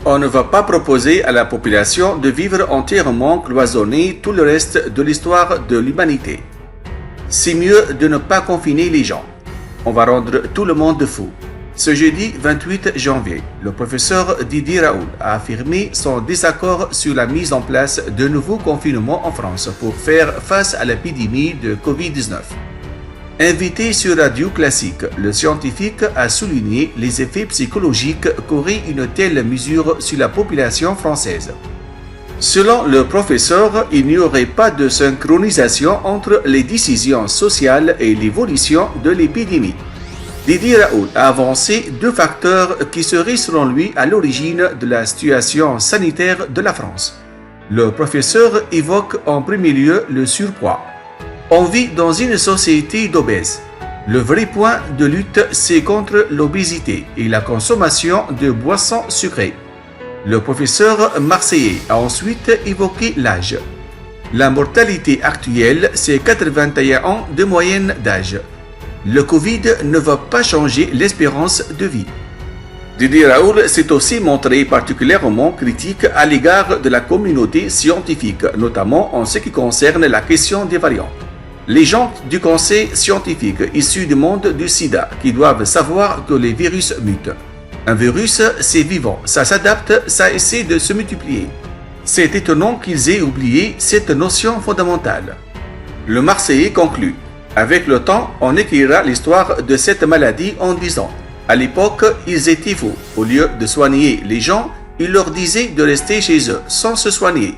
On ne va pas proposer à la population de vivre entièrement cloisonnée tout le reste de l'histoire de l'humanité. C'est mieux de ne pas confiner les gens. On va rendre tout le monde fou. Ce jeudi 28 janvier, le professeur Didier Raoult a affirmé son désaccord sur la mise en place de nouveaux confinements en France pour faire face à l'épidémie de Covid-19. Invité sur Radio Classique, le scientifique a souligné les effets psychologiques qu'aurait une telle mesure sur la population française. Selon le professeur, il n'y aurait pas de synchronisation entre les décisions sociales et l'évolution de l'épidémie. Didier Raoult a avancé deux facteurs qui seraient selon lui à l'origine de la situation sanitaire de la France. Le professeur évoque en premier lieu le surpoids. On vit dans une société d'obèses. Le vrai point de lutte, c'est contre l'obésité et la consommation de boissons sucrées. Le professeur marseillais a ensuite évoqué l'âge. La mortalité actuelle, c'est 81 ans de moyenne d'âge. Le Covid ne va pas changer l'espérance de vie. Didier Raoult s'est aussi montré particulièrement critique à l'égard de la communauté scientifique, notamment en ce qui concerne la question des variants. Les gens du conseil scientifique issus du monde du sida qui doivent savoir que les virus mutent. Un virus, c'est vivant, ça s'adapte, ça essaie de se multiplier. C'est étonnant qu'ils aient oublié cette notion fondamentale. Le Marseillais conclut. Avec le temps, on écrira l'histoire de cette maladie en disant « À l'époque, ils étaient faux. Au lieu de soigner les gens, ils leur disaient de rester chez eux sans se soigner. »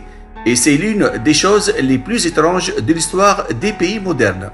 Et c'est l'une des choses les plus étranges de l'histoire des pays modernes.